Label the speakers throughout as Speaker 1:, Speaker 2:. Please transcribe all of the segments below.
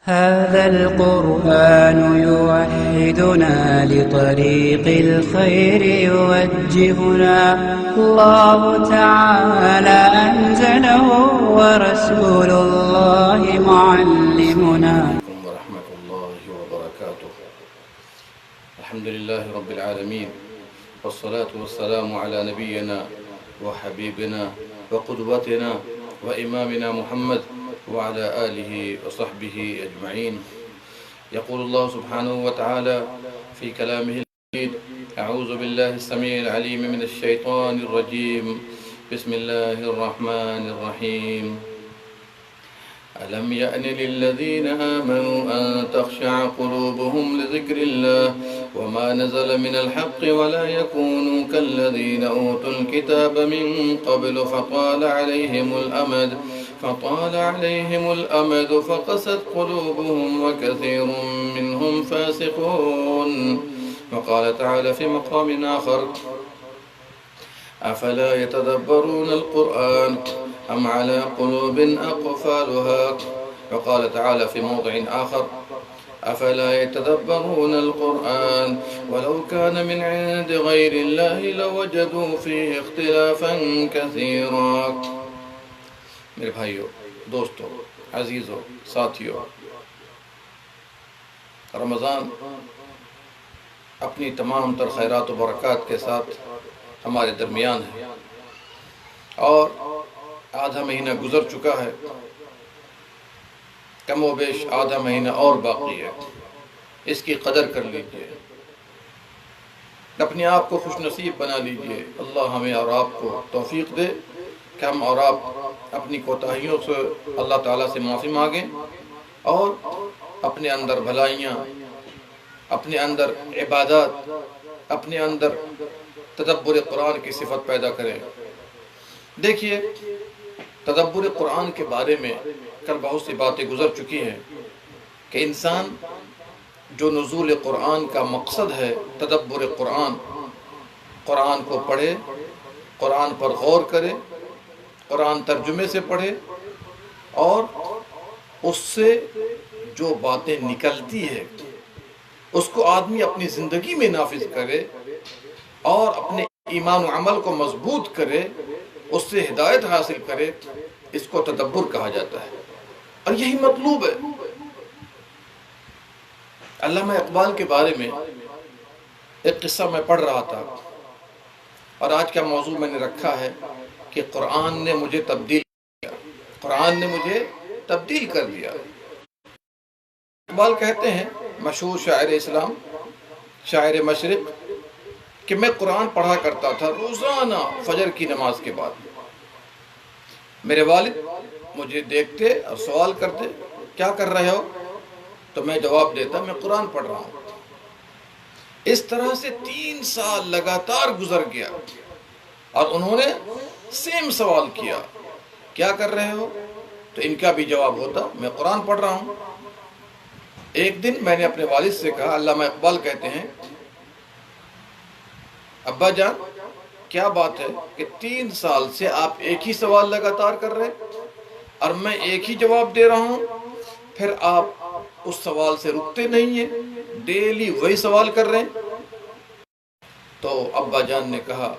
Speaker 1: هذا القرآن يوحدنا لطريق الخير يوجهنا الله تعالى أنزله ورسول الله معلمنا.
Speaker 2: ورحمة الله وبركاته. الحمد لله رب العالمين، والصلاة والسلام على نبينا وحبيبنا وقدوتنا وإمامنا محمد وعلى آله وصحبه أجمعين. يقول الله سبحانه وتعالى في كلامه المجيد: أعوذ بالله السميع العليم من الشيطان الرجيم، بسم الله الرحمن الرحيم. ألم يأن للذين آمنوا أن تخشع قلوبهم لذكر الله وما نزل من الحق ولا يكونوا كالذين أوتوا الكتاب من قبل فطال عليهم الأمد فقست قلوبهم وكثير منهم فاسقون. وقال تعالى في مقام آخر: أفلا يتدبرون القرآن أم على قلوب أقفالها. وقال تعالى في موضع آخر: أفلا يتدبرون القرآن ولو كان من عند غير الله لوجدوا فيه اختلافا كثيرا. میرے بھائیو، دوستو، عزیزو، ساتھیو، رمضان اپنی تمام تر خیرات و برکات کے ساتھ ہمارے درمیان ہے اور آدھا مہینہ گزر چکا ہے، کم و بیش آدھا مہینہ اور باقی ہے. اس کی قدر کر لیجئے، اپنے آپ کو خوش نصیب بنا لیجئے. اللہ ہمیں اور آپ کو توفیق دے کہ ہم اور آپ اپنی کوتاہیوں سے اللہ تعالیٰ سے معافی مانگیں اور اپنے اندر بھلائیاں، اپنے اندر عبادات، اپنے اندر تدبر قرآن کی صفت پیدا کریں. دیکھیے، تدبر قرآن کے بارے میں کل بہت سی باتیں گزر چکی ہیں کہ انسان جو نزول قرآن کا مقصد ہے، تدبر قرآن، قرآن کو پڑھے، قرآن پر غور کرے، قرآن ترجمے سے پڑھے اور اس سے جو باتیں نکلتی ہے اس کو آدمی اپنی زندگی میں نافذ کرے اور اپنے ایمان و عمل کو مضبوط کرے، اس سے ہدایت حاصل کرے. اس کو تدبر کہا جاتا ہے اور یہی مطلوب ہے. علامہ اقبال کے بارے میں ایک قصہ میں پڑھ رہا تھا اور آج کا موضوع میں نے رکھا ہے کہ قرآن نے مجھے تبدیل کیا، قرآن نے مجھے تبدیل کر دیا. اقبال کہتے ہیں، مشہور شاعر اسلام، شاعر مشرق، کہ میں قرآن پڑھا کرتا تھا روزانہ فجر کی نماز کے بعد. میرے والد مجھے دیکھتے اور سوال کرتے: کیا کر رہے ہو؟ تو میں جواب دیتا: میں قرآن پڑھ رہا ہوں. اس طرح سے 3 سال لگاتار گزر گیا اور انہوں نے سیم سوال کیا: کیا کر رہے ہو؟ تو ان کا بھی جواب ہوتا: میں قرآن پڑھ رہا ہوں. ایک دن میں نے اپنے والد سے کہا، علامہ اقبال کہتے ہیں، ابا جان، کیا بات ہے کہ 3 سال سے آپ ایک ہی سوال لگاتار کر رہے اور میں ایک ہی جواب دے رہا ہوں، پھر آپ اس سوال سے رکتے نہیں ہیں، ڈیلی وہی سوال کر رہے ہیں؟ تو ابا جان نے کہا،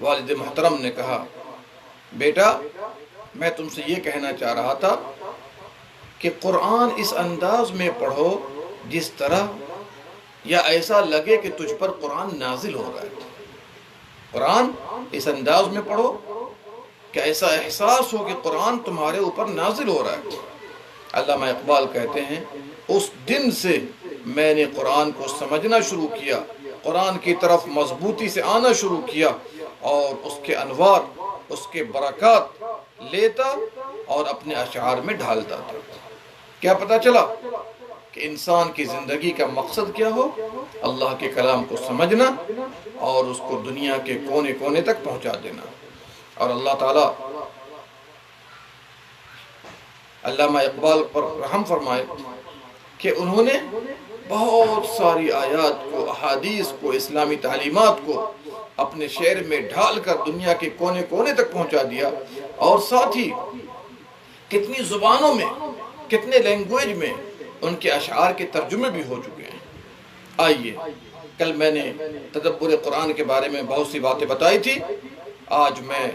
Speaker 2: والد محترم نے کہا، بیٹا، میں تم سے یہ کہنا چاہ رہا تھا کہ قرآن اس انداز میں پڑھو جس طرح یا ایسا لگے کہ تجھ پر قرآن نازل ہو رہا ہے. قرآن اس انداز میں پڑھو کہ ایسا احساس ہو کہ قرآن تمہارے اوپر نازل ہو رہا ہے. علامہ اقبال کہتے ہیں، اس دن سے میں نے قرآن کو سمجھنا شروع کیا، قرآن کی طرف مضبوطی سے آنا شروع کیا اور اس کے انوار، اس کے برکات لیتا اور اپنے اشعار میں ڈھالتا تھا. کیا پتہ چلا کہ انسان کی زندگی کا مقصد کیا ہو؟ اللہ کے کلام کو سمجھنا اور اس کو دنیا کے کونے کونے تک پہنچا دینا. اور اللہ تعالیٰ علامہ اقبال پر رحم فرمائے کہ انہوں نے بہت ساری آیات کو، احادیث کو، اسلامی تعلیمات کو اپنے شعر میں ڈھال کر دنیا کے کونے کونے تک پہنچا دیا، اور ساتھ ہی کتنی زبانوں میں، کتنے لینگویج میں ان کے اشعار کے ترجمے بھی ہو چکے ہیں۔ آئیے، کل میں نے تدبر قرآن کے بارے میں بہت سی باتیں بتائی تھی، آج میں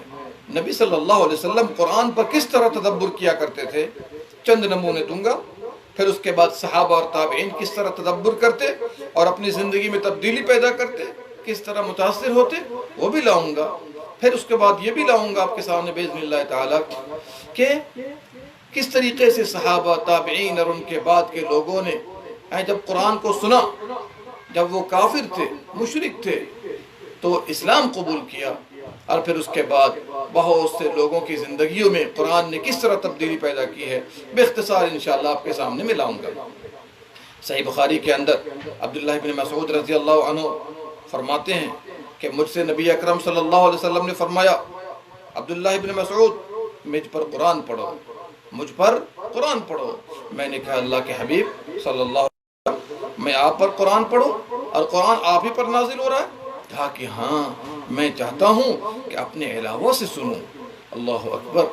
Speaker 2: نبی صلی اللہ علیہ وسلم قرآن پر کس طرح تدبر کیا کرتے تھے چند نمونے دوں گا، پھر اس کے بعد صحابہ اور تابعین کس طرح تدبر کرتے اور اپنی زندگی میں تبدیلی پیدا کرتے، کس طرح متاثر ہوتے، وہ بھی لاؤں گا۔ پھر اس کے بعد یہ بھی لاؤں گا آپ کے سامنے باذن اللہ تعالیٰ کہ کس طریقے سے صحابہ، تابعین اور ان کے بعد کے لوگوں نے جب قرآن کو سنا، جب وہ کافر تھے، مشرک تھے، تو اسلام قبول کیا، اور پھر اس کے بعد بہت سے لوگوں کی زندگیوں میں قرآن نے کس طرح تبدیلی پیدا کی ہے، باختصار انشاءاللہ آپ کے سامنے میں لاؤں گا۔ صحیح بخاری کے اندر عبداللہ بن مسعود رضی اللہ عنہ فرماتے ہیں کہ مجھ سے نبی اکرم صلی اللہ علیہ وسلم نے فرمایا، عبداللہ بن مسعود مجھ پر قرآن پڑھو، مجھ پر قرآن پڑھو۔ میں نے کہا اللہ کے حبیب صلی اللہ علیہ وسلم، میں آپ پر قرآن پڑھوں اور قرآن آپ ہی پر نازل ہو رہا ہے؟ کہا کہ ہاں، میں چاہتا ہوں کہ اپنے علاوہ سے سنوں۔ اللہ اکبر۔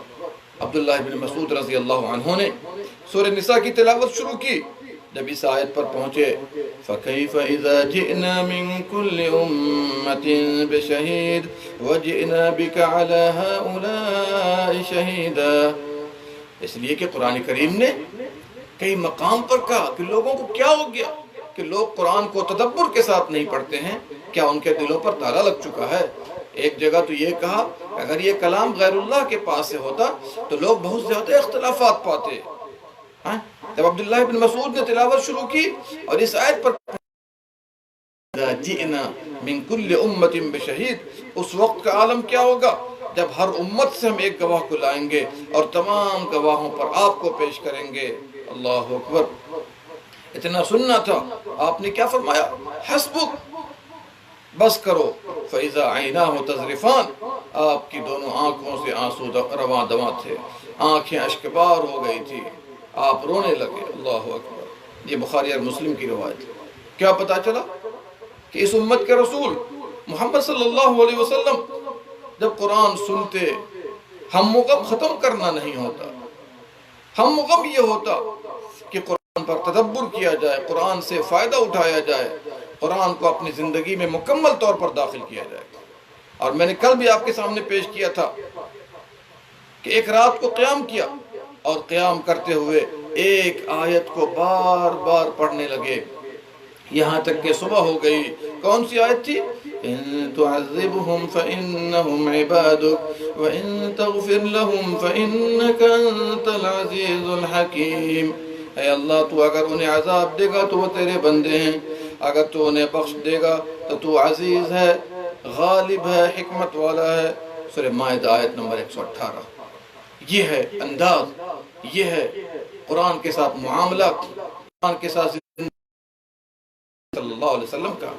Speaker 2: عبداللہ بن مسعود رضی اللہ عنہ نے سورہ نساء کی تلاوت شروع کی، جب اس آیت پر پہنچے فَكَيْفَ إِذَا جِئْنَا مِن كُلِّ أُمَّةٍ بِشَهِيدٍ وَجِئْنَا بِكَ عَلَى هَؤُلَاءِ شَهِيدًا۔ اس لیے کہ قرآن کریم نے کئی مقام پر کہا کہ لوگوں کو کیا ہو گیا کہ لوگ قرآن کو تدبر کے ساتھ نہیں پڑھتے ہیں، کیا ان کے دلوں پر تالا لگ چکا ہے؟ ایک جگہ تو یہ کہا اگر یہ کلام غیر اللہ کے پاس سے ہوتا تو لوگ بہت زیادہ اختلافات پاتے۔ جب عبداللہ بن مسعود نے تلاوت شروع کی اور اس آیت پر جئنا من کل امت بشہید، اس وقت کا عالم کیا ہوگا جب ہر امت سے ہم ایک گواہ کو لائیں گے اور تمام گواہوں پر آپ کو پیش کریں گے۔ اللہ اکبر۔ اتنا سننا تھا، آپ نے کیا فرمایا؟ حسبک، بس کرو۔ فَإِذَا عَيْنَاهُ تَذْرِفَانِ، آپ کی دونوں آنکھوں سے آنسو رواں دواں تھے، آنکھیں اشکبار ہو گئی تھی، آپ رونے لگے۔ اللہ اکبر۔ یہ بخاری اور مسلم کی روایت ہے۔ کیا پتا چلا کہ اس امت کے رسول محمد صلی اللہ علیہ وسلم جب قرآن سنتے، ہم غم ختم کرنا نہیں ہوتا، ہم غم یہ ہوتا کہ قرآن پر تدبر کیا جائے، قرآن سے فائدہ اٹھایا جائے، قرآن کو اپنی زندگی میں مکمل طور پر داخل کیا جائے۔ اور میں نے کل بھی آپ کے سامنے پیش کیا تھا کہ ایک رات کو قیام کیا اور قیام کرتے ہوئے ایک آیت کو بار بار پڑھنے لگے یہاں تک کہ صبح ہو گئی۔ کون سی آیت تھی؟ إِن تُعَذِّبْهُمْ فَإِنَّهُمْ عِبَادُكَ وَإِن تَغْفِرْ لَهُمْ فَإِنَّكَ أَنْتَ الْعَزِيزُ الْحَكِيمُ۔ اے اللہ، تو اگر انہیں عذاب دے گا تو وہ تیرے بندے ہیں، اگر تو انہیں بخش دے گا تو تو عزیز ہے، غالب ہے، حکمت والا ہے۔ سورہ مائدہ آیت نمبر 118۔ یہ ہے انداز، یہ ہے قرآن کے ساتھ معاملہ، قرآن کے ساتھ صلی اللہ علیہ وسلم کا۔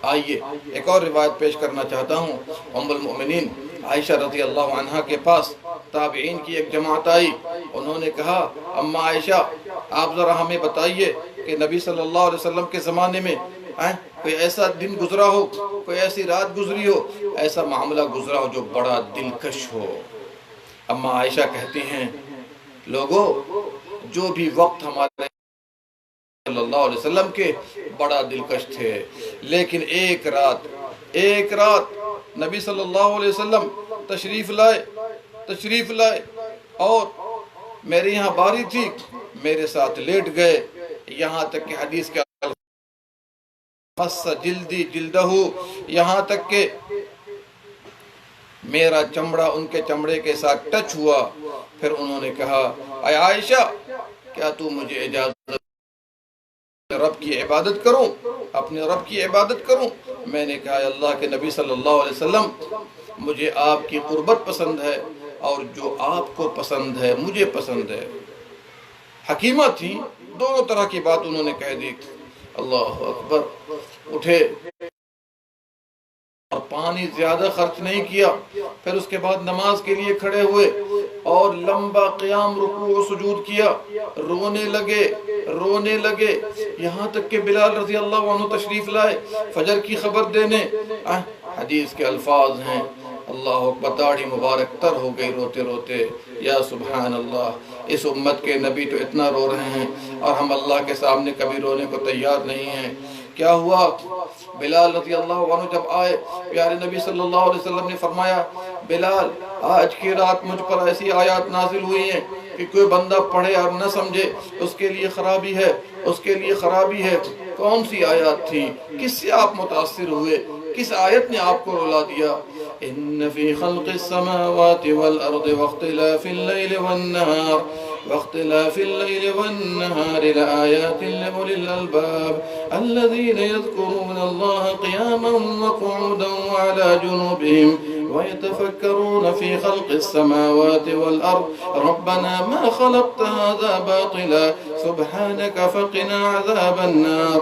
Speaker 2: آئیے ایک اور روایت پیش کرنا چاہتا ہوں۔ ام المؤمنین عائشہ رضی اللہ عنہا کے پاس تابعین کی ایک جماعت آئی، انہوں نے کہا اماں عائشہ آپ ذرا ہمیں بتائیے کہ نبی صلی اللہ علیہ وسلم کے زمانے میں کوئی ایسا دن گزرا ہو، کوئی ایسی رات گزری ہو، ایسا معاملہ گزرا ہو جو بڑا دلکش ہو۔ اماں عائشہ کہتی ہیں لوگوں، جو بھی وقت ہمارے صلی اللہ علیہ وسلم کے بڑا دلکش تھے، لیکن ایک رات نبی صلی اللہ علیہ وسلم تشریف لائے اور میرے یہاں باری تھی، میرے ساتھ لیٹ گئے، یہاں تک کہ حدیث کے مس جلدی جلدہ، یہاں تک کہ میرا چمڑا ان کے چمڑے کے ساتھ ٹچ ہوا۔ پھر انہوں نے کہا اے عائشہ، کیا تو مجھے اجازت رب کی عبادت کروں، اپنے رب کی عبادت کروں؟ میں نے کہا اللہ کے نبی صلی اللہ علیہ وسلم، مجھے آپ کی قربت پسند ہے اور جو آپ کو پسند ہے مجھے پسند ہے۔ حکیمہ تھی، دونوں طرح کی بات انہوں نے کہہ دی۔ اللہ اکبر۔ اٹھے اور پانی زیادہ خرچ نہیں کیا، پھر اس کے بعد نماز کے لیے کھڑے ہوئے اور لمبا قیام، رکوع و سجود کیا، رونے لگے یہاں تک کہ بلال رضی اللہ عنہ تشریف لائے فجر کی خبر دینے۔ حدیث کے الفاظ ہیں اللہ اکبر، داڑھی مبارک تر ہو گئی روتے روتے۔ یا سبحان اللہ، اس امت کے نبی تو اتنا رو رہے ہیں اور ہم اللہ کے سامنے کبھی رونے کو تیار نہیں ہیں۔ کیا ہوا؟ بلال رضی اللہ عنہ جب آئے، پیارے نبی صلی اللہ علیہ وسلم نے فرمایا، بلال آج کی رات مجھ پر ایسی آیات نازل ہوئی ہیں کہ کوئی بندہ پڑھے اور نہ سمجھے اس کے لیے خرابی ہے، اس کے لیے خرابی ہے۔ کون سی آیات تھی؟ کس سے آپ متاثر ہوئے؟ کس آیت نے آپ کو رلا دیا؟ ان فی خلق السماوات والارض واختلاف اللیل والنہار واختلاف اللیل والنہار لآیات لأولی الالباب الذین یذکرون اللہ قیاما وقعودا وعلا جنوبہم ويتفكرون في خلق السماوات والأرض ربنا ما خلقت هذا باطلا سبحانك فقنا عذاب النار۔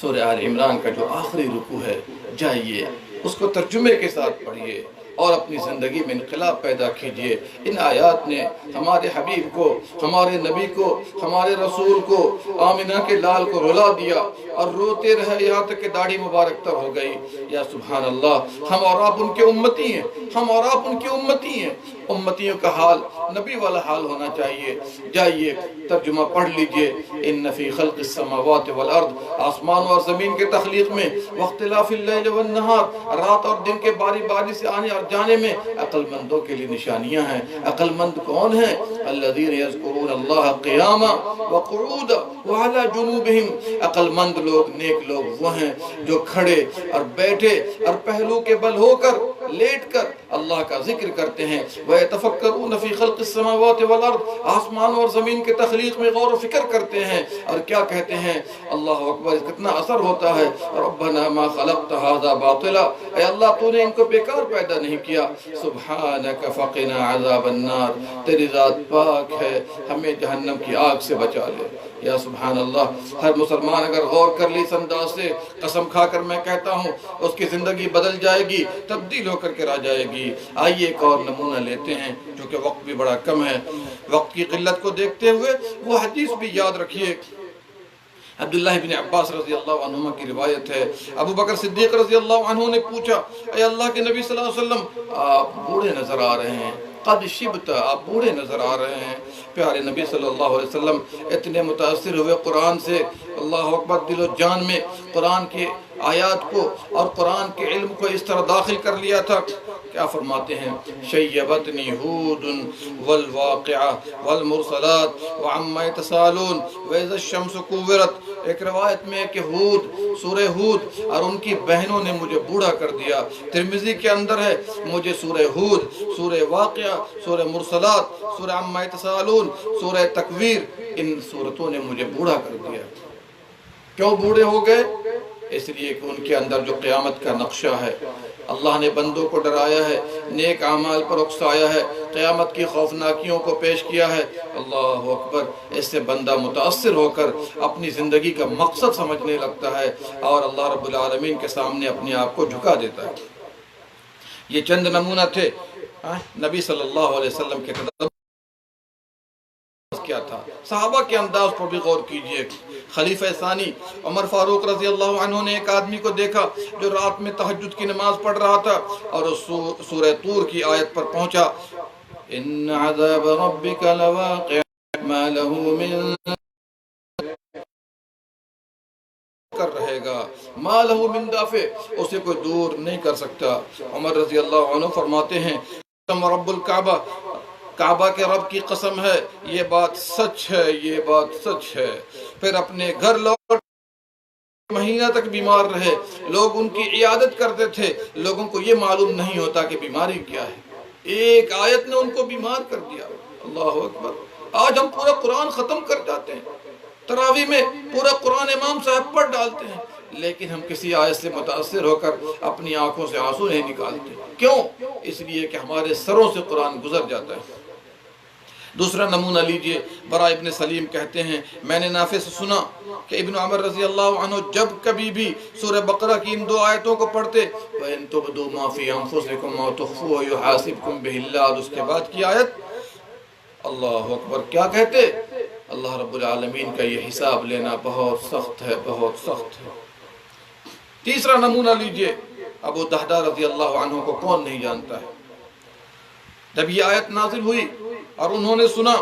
Speaker 2: سورہ آل عمران کا جو آخری رکوع ہے، جائیے اس کو ترجمے کے ساتھ پڑھیے اور اپنی زندگی میں انقلاب پیدا کیجئے۔ ان آیات نے ہمارے حبیب کو، ہمارے نبی کو، ہمارے رسول کو، آمنہ کے لال کو رلا دیا اور روتے رہے یہاں تک کہ داڑھی مبارک تر ہو گئی۔ یا سبحان اللہ، ہم اور آپ ان کے امتی ہیں، ہم اور آپ ان کے امتی ہیں۔ امتیوں کا حال نبی والا حال ہونا چاہیے۔ جائیے ترجمہ پڑھ لیجئے۔ ان فی خلق السماوات والارض، آسمان اور زمین کے تخلیق میں، واختلاف اللیل والنہار، رات اور دن کے باری باری سے آنے اور جانے میں عقل مندوں کے لیے نشانیاں ہیں۔ عقل مند کون ہیں؟ الذین یذکرون اللہ قیاما وقعودا وعلی جنوبہم۔ عقل مند لوگ، نیک لوگ وہ ہیں جو کھڑے اور بیٹھے اور پہلو کے بل ہو کر، لیٹ کر اللہ کا ذکر کرتے ہیں۔ وَيَتَفَكَّرُونَ فِي خَلْقِ السَّمَاوَاتِ وَالْأَرْضِ، آسمان اور زمین کے تخلیق میں غور و فکر کرتے ہیں اور کیا کہتے ہیں؟ اللہ اکبر، کتنا اثر ہوتا ہے۔ رَبَّنَا مَا خَلَقْتَ هَذَا بَاطِلًا، اے اللہ تو نے ان کو بیکار پیدا نہیں کیا۔ سبحانک فقنا عذاب النار، تیری ذات پاک ہے، ہمیں جہنم کی آگ سے بچا لے۔ یا سبحان اللہ، ہر مسلمان اگر غور کر لی اس انداز سے، قسم کھا کر میں کہتا ہوں اس کی زندگی بدل جائے گی، تبدیل ہو کر کے رہ جائے گی۔ آئیے ایک اور نمونہ لیتے ہیں، چونکہ وقت بھی بڑا کم ہے۔ وقت کی قلت کو دیکھتے ہوئے وہ حدیث بھی یاد رکھیے۔ عبداللہ بن عباس رضی اللہ عنہما کی روایت ہے، ابو بکر صدیق رضی اللہ عنہ نے پوچھا، اے اللہ کے نبی صلی اللہ علیہ وسلم، آپ بوڑھے نظر آ رہے ہیں، قد شبت، آپ بوڑھے نظر آ رہے ہیں۔ پیارے نبی صلی اللہ علیہ وسلم اتنے متاثر ہوئے قرآن سے، اللہ اکبر، دل و جان میں قرآن کی آیات کو اور قرآن کے علم کو اس طرح داخل کر لیا تھا۔ کیا فرماتے ہیں؟ شیبتنی ہود والواقعہ والمرسلات وعما یتسالون واذا الشمس کورت۔ ایک روایت میں کہ ہود، سورہ ہود اور ان کی بہنوں نے مجھے بوڑھا کر دیا۔ ترمذی کے اندر ہے، مجھے سورہ ہود، سورہ واقعہ، سورہ مرسلات، سورہ عما یتسالون، سورہ تکویر، ان سورتوں نے مجھے بوڑھا کر دیا۔ کیوں بوڑھے ہو گئے؟ اس لیے کہ ان کے اندر جو قیامت کا نقشہ ہے، اللہ نے بندوں کو ڈرایا ہے، نیک اعمال پر اکسایا ہے، قیامت کی خوفناکیوں کو پیش کیا ہے۔ اللہ اکبر، اس سے بندہ متاثر ہو کر اپنی زندگی کا مقصد سمجھنے لگتا ہے اور اللہ رب العالمین کے سامنے اپنے آپ کو جھکا دیتا ہے۔ یہ چند نمونہ تھے نبی صلی اللہ علیہ وسلم کے تدبر کیا تھا۔ صحابہ کے انداز پر بھی غور کیجئے۔ خلیفہ ثانی عمر فاروق رضی اللہ عنہ نے ایک آدمی کو دیکھا جو رات میں تہجد کی نماز پڑھ رہا تھا اور سورہ طور کی آیت پر پہنچا، ان عذاب ربک لواقع ما له من کر رہے گا، ما له من دافع، اسے کوئی دور نہیں کر سکتا۔ عمر رضی اللہ عنہ فرماتے ہیں، رب الکعبہ، کعبہ کے رب کی قسم ہے، یہ بات سچ ہے، یہ بات سچ ہے۔ پھر اپنے گھر لوٹ مہینہ تک بیمار رہے، لوگ ان کی عیادت کرتے تھے، لوگوں کو یہ معلوم نہیں ہوتا کہ بیماری کیا ہے۔ ایک آیت نے ان کو بیمار کر دیا۔ اللہ اکبر، آج ہم پورا قرآن ختم کر جاتے ہیں، تراویح میں پورا قرآن امام صاحب پڑھ ڈالتے ہیں، لیکن ہم کسی آیت سے متاثر ہو کر اپنی آنکھوں سے آنسو نہیں نکالتے۔ کیوں؟ اس لیے کہ ہمارے سروں سے قرآن گزر جاتا ہے۔ دوسرا نمونہ لیجئے، برا ابن سلیم کہتے ہیں، میں نے نافع سے سنا کہ ابن عمر رضی اللہ عنہ جب کبھی بھی سورہ بقرہ کی ان دو آیتوں کو پڑھتے، وَإِن تُبْدُوا مَا فِي أَنفُسِكُمْ أَوْ تُخْفُوهُ يُحَاسِبْكُم بِهِ اللَّهُ، اور اس کے بعد کی آیت، اللہ اکبر، کیا کہتے؟ اللہ رب العالمین کا یہ حساب لینا بہت سخت ہے، بہت سخت ہے۔ تیسرا نمونہ لیجئے، ابو دہدہ رضی اللہ عنہ کو کون نہیں جانتا ہے؟ جب یہ آیت نازل ہوئی اور انہوں نے سنا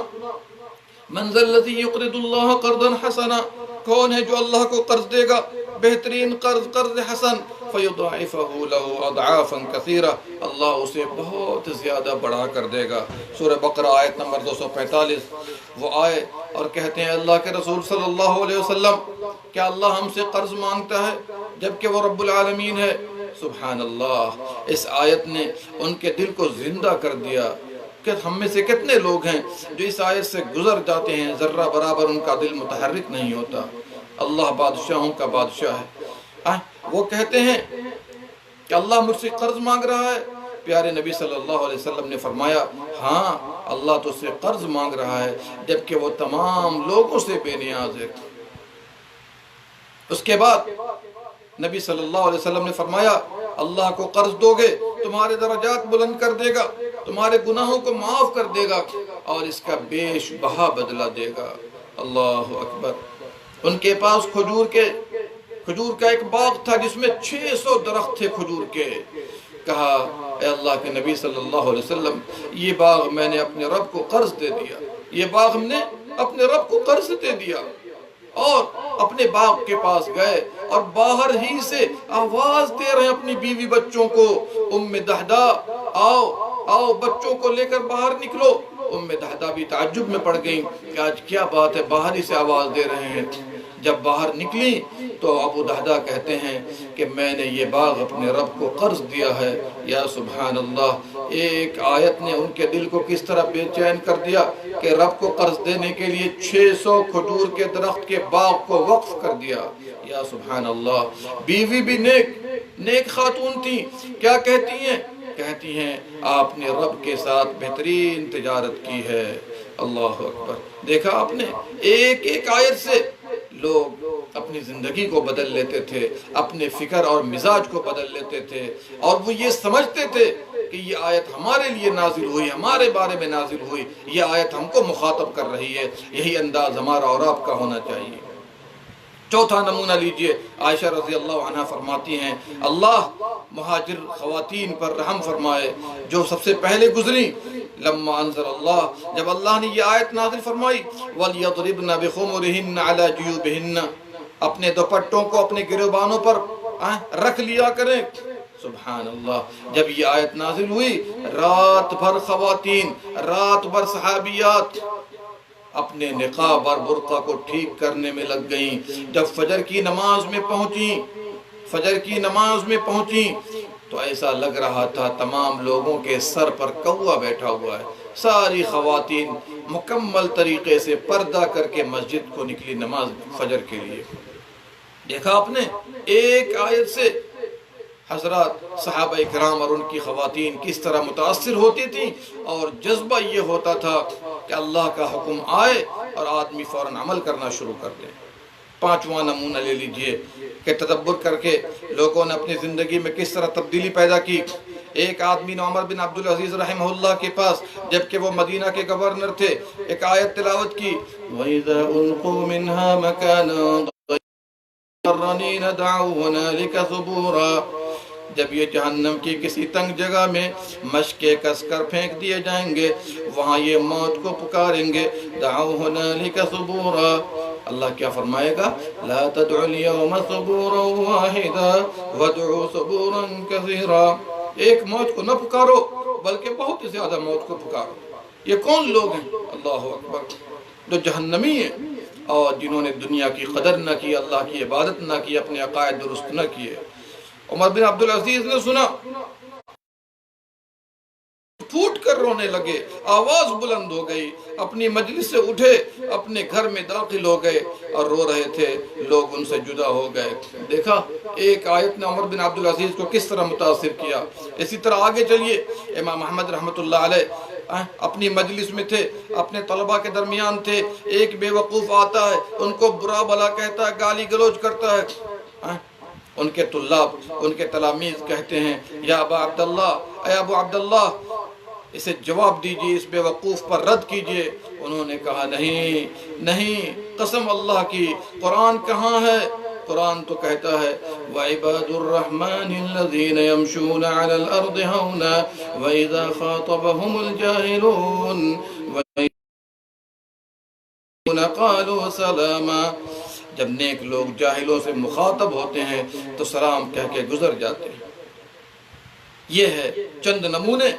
Speaker 2: من ذا الذی یقرض اللہ قرضا حسنا، کون ہے جو اللہ کو قرض دے گا بہترین قرض، قرض حسن، فیضاعفہ لہ اضعافا کثیرہ، اللہ اسے بہت زیادہ بڑھا کر دے گا۔ سورہ بقرہ آیت نمبر 245۔ وہ آئے اور کہتے ہیں اللہ کے رسول صلی اللہ علیہ وسلم کیا اللہ ہم سے قرض مانگتا ہے جبکہ وہ رب العالمین ہے؟ سبحان اللہ، اس آیت نے ان کے دل کو زندہ کر دیا کہ ہم میں سے کتنے لوگ ہیں جو اس آیت سے گزر جاتے ہیں، ذرہ برابر ان کا دل متحرک نہیں ہوتا۔ اللہ بادشاہوں کا بادشاہ ہے۔ وہ کہتے ہیں کہ اللہ مجھ سے قرض مانگ رہا ہے۔ پیارے نبی صلی اللہ علیہ وسلم نے فرمایا ہاں اللہ تو سے قرض مانگ رہا ہے جبکہ وہ تمام لوگوں سے بے نیاز ہے۔ اس کے بعد نبی صلی اللہ علیہ وسلم نے فرمایا اللہ کو قرض دو گے تمہارے درجات بلند کر دے گا، تمہارے گناہوں کو معاف کر دے گا اور اس کا بیش بہا بدلہ دے گا۔ اللہ اکبر۔ ان کے پاس کھجور کا ایک باغ تھا جس میں 600 درخت تھے کھجور کے۔ کہا اے اللہ کے نبی صلی اللہ علیہ وسلم یہ باغ میں نے اپنے رب کو قرض دے دیا، یہ باغ ہم نے اپنے رب کو قرض دے دیا۔ اور اپنے باغ کے پاس گئے اور باہر ہی سے آواز دے رہے ہیں اپنی بیوی بچوں کو، ام دہدہ آؤ بچوں کو لے کر باہر نکلو۔ ام دہدہ بھی تعجب میں پڑ گئیں کہ آج کیا بات ہے، باہر ہی سے آواز دے رہے ہیں۔ جب باہر نکلی تو ابو دہدہ کہتے ہیں کہ میں نے یہ باغ اپنے رب کو قرض دیا ہے۔ یا سبحان اللہ، ایک آیت نے ان کے دل کو کس طرح بے چین کر دیا کہ رب کو قرض دینے کے لیے 600 کھجور کے درخت کے باغ کو وقف کر دیا۔ یا سبحان اللہ، بیوی بھی نیک خاتون تھی، کیا کہتی ہیں آپ نے رب کے ساتھ بہترین تجارت کی ہے۔ اللہ اکبر۔ دیکھا آپ نے، ایک آیت سے لوگ اپنی زندگی کو بدل لیتے تھے، اپنے فکر اور مزاج کو بدل لیتے تھے، اور وہ یہ سمجھتے تھے کہ یہ آیت ہمارے لیے نازل ہوئی، ہمارے بارے میں نازل ہوئی، یہ آیت ہم کو مخاطب کر رہی ہے۔ یہی انداز ہمارا اور آپ کا ہونا چاہیے۔ چوتھا نمونہ لیجئے، عائشہ رضی اللہ عنہ فرماتی ہیں اللہ مہاجر خواتین پر رحم فرمائے جو سب سے پہلے گزری۔ لما انزل اللہ، جب اللہ نے یہ آیت نازل فرمائی وَلْيَضْرِبْنَ بِخُمُرِهِنَّ عَلَى جُيُوبِهِنَّ، اپنے دوپٹوں کو اپنے گریبانوں پر رکھ لیا کریں۔ سبحان اللہ، جب یہ آیت نازل ہوئی رات بھر خواتین، رات بھر صحابیات اپنے نقاب اور برقع کو ٹھیک کرنے میں لگ گئیں۔ جب فجر کی نماز میں پہنچیں تو ایسا لگ رہا تھا تمام لوگوں کے سر پر کوا بیٹھا ہوا ہے۔ ساری خواتین مکمل طریقے سے پردہ کر کے مسجد کو نکلی نماز فجر کے لیے۔ دیکھا آپ نے، ایک آیت سے حضرات صحابہ اکرام اور ان کی خواتین کس طرح متاثر ہوتی تھیں، اور جذبہ یہ ہوتا تھا کہ اللہ کا حکم آئے اور آدمی فوراً عمل کرنا شروع کر دے۔ پانچواں نمونہ لے لیجئے کہ تدبر کر کے لوگوں نے اپنی زندگی میں کس طرح تبدیلی پیدا کی۔ ایک آدمی نے عمر بن عبدالعزیز رحمہ اللہ کے پاس، جبکہ وہ مدینہ کے گورنر تھے، ایک آیت تلاوت کی وَإِذَا أُلْقُوا مِنْهَا مَكَانًا ضَيِّقًا دَعَوْا هُنَالِكَ ثُبُورًا، جب یہ جہنم کی کسی تنگ جگہ میں مشقے کس کر پھینک دیے جائیں گے، وہاں یہ موت کو پکاریں گے دعوا هنالك ثبورا۔ اللہ کیا فرمائے گا؟ لا تدعوا اليوم ثبورا واحدا وادعوا ثبورا كثيرا، ایک موت کو نہ پکارو بلکہ بہت زیادہ موت کو پکارو۔ یہ کون لوگ ہیں؟ اللہ اکبر، جو جہنمی ہیں اور جنہوں نے دنیا کی قدر نہ کی، اللہ کی عبادت نہ کی، اپنے عقائد درست نہ کیے۔ عمر بن عبدالعزیز نے سنا، پھوٹ کر رونے لگے، آواز بلند ہو گئی، اپنی مجلس سے اٹھے، اپنے گھر میں داخل ہو گئے اور رو رہے تھے، لوگ ان سے جدا ہو گئے۔ دیکھا ایک آیت نے عمر بن عبدالعزیز کو کس طرح متاثر کیا۔ اسی طرح آگے چلیے، امام احمد رحمۃ اللہ علیہ اپنی مجلس میں تھے، اپنے طلباء کے درمیان تھے، ایک بے وقوف آتا ہے، ان کو برا بھلا کہتا ہے، گالی گلوچ کرتا ہے۔ ان کے طلاب، ان کے تلاميذ کہتے ہیں یا ابا عبداللہ، اے ابو عبداللہ اسے جواب دیجئے، اس بے وقوف پر رد کیجئے۔ انہوں نے کہا نہیں قسم اللہ کی، قرآن کہاں ہے قرآن تو کہتا ہے وَعِبَادُ الرَّحْمَنِ الَّذِينَ يَمْشُونَ عَلَى الْأَرْضِ هَوْنًا وَإِذَا خَاطَبَهُمُ الْجَاهِلُونَ قَالُوا سَلَامًا، جب نیک لوگ جاہلوں سے مخاطب ہوتے ہیں تو سلام کہہ کے گزر جاتے ہیں۔ یہ ہے چند نمونے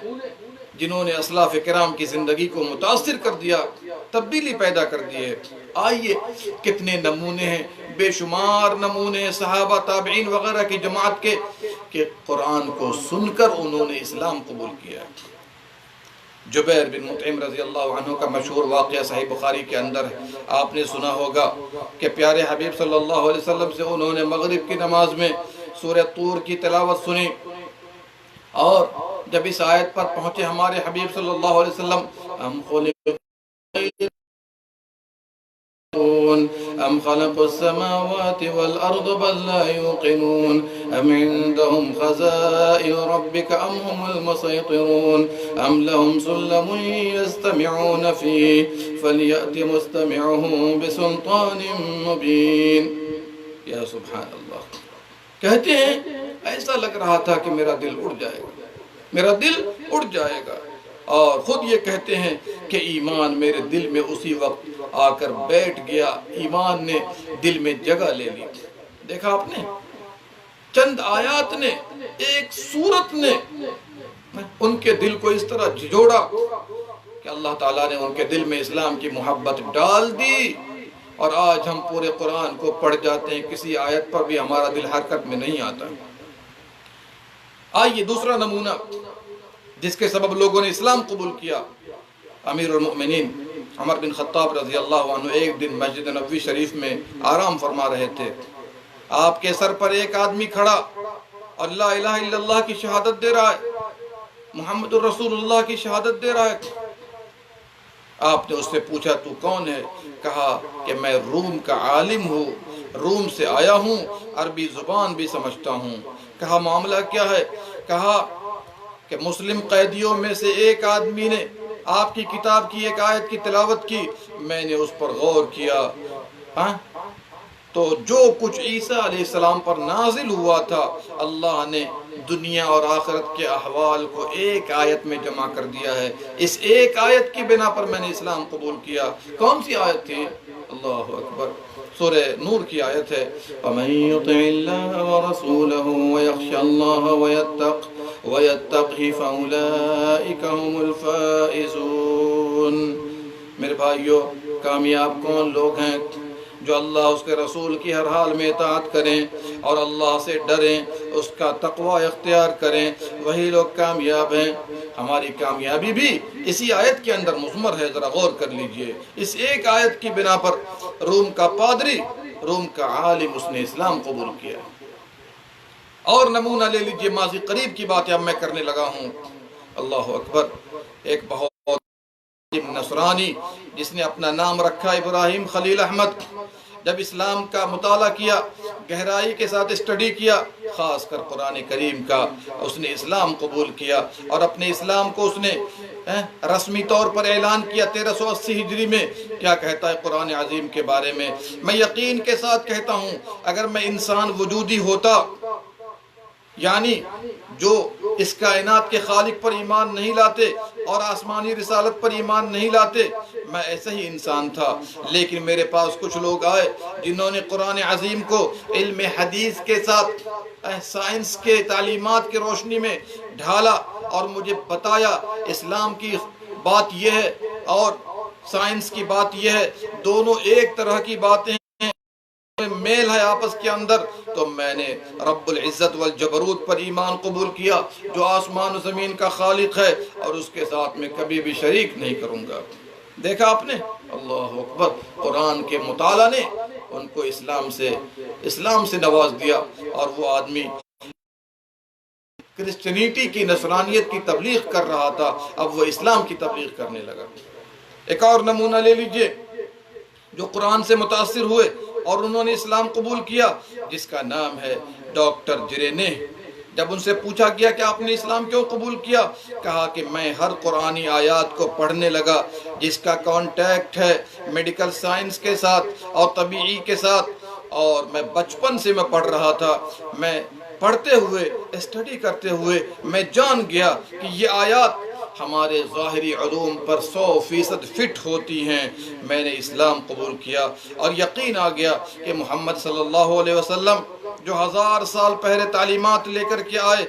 Speaker 2: جنہوں نے اسلاف کرام کی زندگی کو متاثر کر دیا، تبدیلی پیدا کر دی ہے۔ آئیے کتنے نمونے ہیں، بے شمار نمونے صحابہ تابعین وغیرہ کی جماعت کے کہ قرآن کو سن کر انہوں نے اسلام قبول کیا۔ جبیر بن مطعم رضی اللہ عنہ کا مشہور واقعہ صحیح بخاری کے اندر ہے، آپ نے سنا ہوگا کہ پیارے حبیب صلی اللہ علیہ وسلم سے انہوں نے مغرب کی نماز میں سورہ طور کی تلاوت سنی، اور جب اس آیت پر پہنچے ہمارے حبیب صلی اللہ علیہ وسلم ام خلق السماوات والارض بل لا يوقنون ام عندهم خزائن ربك ام هم المسيطرون ام لهم سلم يستمعون فيه فليأت مستمعهم بسلطان مبين۔ یا سبحان اللہ، کہتے ہیں ایسا لگ رہا تھا کہ میرا دل اڑ جائے گا، میرا دل اڑ جائے گا، اور خود یہ کہتے ہیں کہ ایمان میرے دل میں اسی وقت آ کر بیٹھ گیا، ایمان نے دل میں جگہ لے لی۔ دیکھا آپ نے، چند آیات نے، ایک سورت نے ان کے دل کو اس طرح جھجوڑا کہ اللہ تعالیٰ نے ان کے دل میں اسلام کی محبت ڈال دی، اور آج ہم پورے قرآن کو پڑھ جاتے ہیں، کسی آیت پر بھی ہمارا دل حرکت میں نہیں آتا۔ آئیے دوسرا نمونہ جس کے سبب لوگوں نے اسلام قبول کیا، امیر المؤمنین عمر بن خطاب رضی اللہ عنہ ایک دن مسجد نبوی شریف میں آرام فرما رہے تھے۔ آپ کے سر پر ایک آدمی کھڑا اور لا الہ الا اللہ کی شہادت دے رہا ہے، محمد الرسول اللہ کی شہادت دے رہا ہے۔ آپ نے اس سے پوچھا تو کون ہے؟ کہا کہ میں روم کا عالم ہوں، روم سے آیا ہوں، عربی زبان بھی سمجھتا ہوں۔ کہا معاملہ کیا ہے؟ کہا کہ مسلم قیدیوں میں سے ایک آدمی نے آپ کی کتاب کی ایک آیت کی تلاوت کی، میں نے اس پر غور کیا، تو جو کچھ عیسیٰ علیہ السلام پر نازل ہوا تھا اللہ نے دنیا اور آخرت کے احوال کو ایک آیت میں جمع کر دیا ہے۔ اس ایک آیت کی بنا پر میں نے اسلام قبول کیا۔ کون سی آیت تھی؟ اللہ اکبر، سورہ نور کی آیت ہے، وَمَن يُطِعِ اللَّهَ وَرَسُولَهُ وَيَخْشَ اللَّهَ وَيَتَّقْهِ فَأُولَئِكَ هُمُ الْفَائِزُونَ۔ میرے بھائیو، کامیاب کون لوگ ہیں؟ جو اللہ اس کے رسول کی ہر حال میں اطاعت کریں اور اللہ سے ڈریں، اس کا تقوی اختیار کریں، وہی لوگ کامیاب ہیں۔ ہماری کامیابی بھی اسی آیت کے اندر مضمر ہے، ذرا غور کر لیجئے۔ اس ایک آیت کی بنا پر روم کا پادری، روم کا عالم، اس نے اسلام قبول کیا۔ اور نمونہ لے لیجئے، ماضی قریب کی بات اب میں کرنے لگا ہوں۔ اللہ اکبر، ایک بہت نصرانی جس نے اپنا نام رکھا ابراہیم خلیل احمد، جب اسلام کا مطالعہ کیا، گہرائی کے ساتھ اسٹڈی کیا، خاص کر قرآن کریم کا، اس نے اسلام قبول کیا، اور اپنے اسلام کو اس نے رسمی طور پر اعلان کیا 1380 ہجری میں۔ کیا کہتا ہے قرآن عظیم کے بارے میں؟ میں یقین کے ساتھ کہتا ہوں، اگر میں انسان وجودی ہوتا، یعنی جو اس کائنات کے خالق پر ایمان نہیں لاتے اور آسمانی رسالت پر ایمان نہیں لاتے، میں ایسا ہی انسان تھا، لیکن میرے پاس کچھ لوگ آئے جنہوں نے قرآن عظیم کو علم حدیث کے ساتھ سائنس کے تعلیمات کی روشنی میں ڈھالا اور مجھے بتایا اسلام کی بات یہ ہے اور سائنس کی بات یہ ہے، دونوں ایک طرح کی باتیں ہیں، میل ہے آپس کے اندر۔ تو میں نے رب العزت والجبروت پر ایمان قبول کیا، جو آسمان و زمین کا خالق ہے، اور اس کے ساتھ میں کبھی بھی شریک نہیں کروں گا۔ دیکھا آپ نے، اللہ اکبر، قرآن کے مطالعہ نے ان کو اسلام سے نواز دیا، اور وہ آدمی کرسچینیٹی کی، نصرانیت کی تبلیغ کر رہا تھا، اب وہ اسلام کی تبلیغ کرنے لگا۔ ایک اور نمونہ لے لیجئے جو قرآن سے متاثر ہوئے اور انہوں نے اسلام قبول کیا، جس کا نام ہے ڈاکٹر جرینے۔ جب ان سے پوچھا گیا کہ آپ نے اسلام کیوں قبول کیا، کہا کہ میں ہر قرآنی آیات کو پڑھنے لگا جس کا کانٹیکٹ ہے میڈیکل سائنس کے ساتھ اور طبیعی کے ساتھ، اور میں بچپن سے میں پڑھ رہا تھا، میں پڑھتے ہوئے اسٹڈی کرتے ہوئے میں جان گیا کہ یہ آیات ہمارے ظاہری علوم پر 100% فٹ ہوتی ہیں۔ میں نے اسلام قبول کیا اور یقین آ گیا کہ محمد صلی اللہ علیہ وسلم جو 1000 سال پہلے تعلیمات لے کر کے آئے،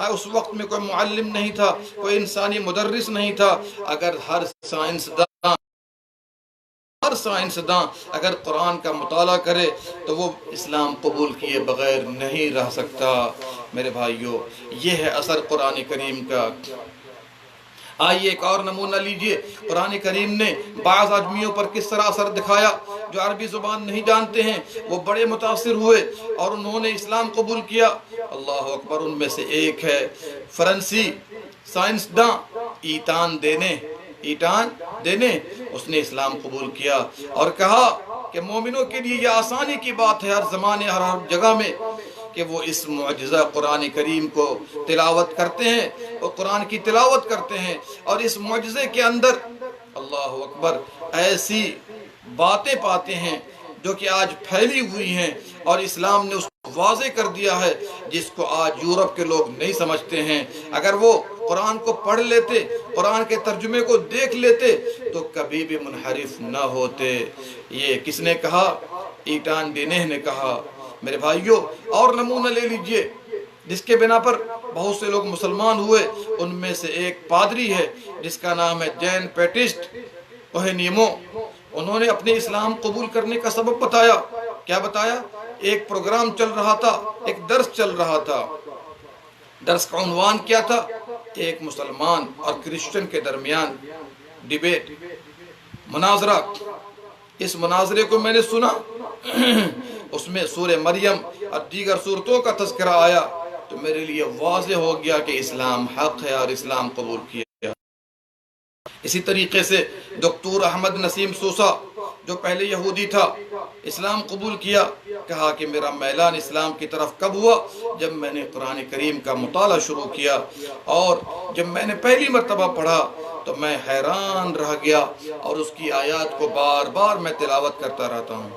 Speaker 2: اس وقت میں کوئی معلم نہیں تھا، کوئی انسانی مدرس نہیں تھا۔ اگر ہر سائنسداں اگر قرآن کا مطالعہ کرے تو وہ اسلام قبول کیے بغیر نہیں رہ سکتا۔ میرے بھائیوں، یہ ہے اثر قرآن کریم کا۔ آئیے ایک اور نمونہ لیجئے، قرآن کریم نے بعض آدمیوں پر کس طرح اثر دکھایا جو عربی زبان نہیں جانتے ہیں، وہ بڑے متاثر ہوئے اور انہوں نے اسلام قبول کیا۔ اللہ اکبر، ان میں سے ایک ہے فرانسی سائنسداں ایٹان دینے، اس نے اسلام قبول کیا اور کہا کہ مومنوں کے لیے یہ آسانی کی بات ہے ہر زمانے ہر جگہ میں کہ وہ اس معجزہ قرآن کریم کو تلاوت کرتے ہیں، وہ قرآن کی تلاوت کرتے ہیں اور اس معجزے کے اندر اللہ اکبر ایسی باتیں پاتے ہیں جو کہ آج پھیلی ہوئی ہیں اور اسلام نے اس کو واضح کر دیا ہے جس کو آج یورپ کے لوگ نہیں سمجھتے ہیں۔ اگر وہ قرآن کو پڑھ لیتے، قرآن کے ترجمے کو دیکھ لیتے تو کبھی بھی منحرف نہ ہوتے۔ یہ کس نے کہا؟ ایٹان دینے نے کہا۔ میرے بھائیوں، اور نمونہ لے لیجئے جس کے بنا پر بہت سے لوگ مسلمان ہوئے۔ ان میں سے ایک پادری ہے جس کا نام ہے جین پیٹسٹ اوہنیمو۔ انہوں نے اپنے اسلام قبول کرنے کا سبب بتایا۔ کیا بتایا؟ ایک پروگرام چل رہا تھا، ایک درس چل رہا تھا۔ درس کا عنوان کیا تھا؟ ایک مسلمان اور کرسچن کے درمیان ڈیبیٹ، مناظرہ۔ اس مناظرے کو میں نے سنا، اس میں سورہ مریم اور دیگر سورتوں کا تذکرہ آیا تو میرے لیے واضح ہو گیا کہ اسلام حق ہے اور اسلام قبول کیا۔ اسی طریقے سے ڈاکٹر احمد نسیم سوسا جو پہلے یہودی تھا، اسلام قبول کیا۔ کہا کہ میرا میلان اسلام کی طرف کب ہوا؟ جب میں نے قرآن کریم کا مطالعہ شروع کیا اور جب میں نے پہلی مرتبہ پڑھا تو میں حیران رہ گیا اور اس کی آیات کو بار بار میں تلاوت کرتا رہتا ہوں۔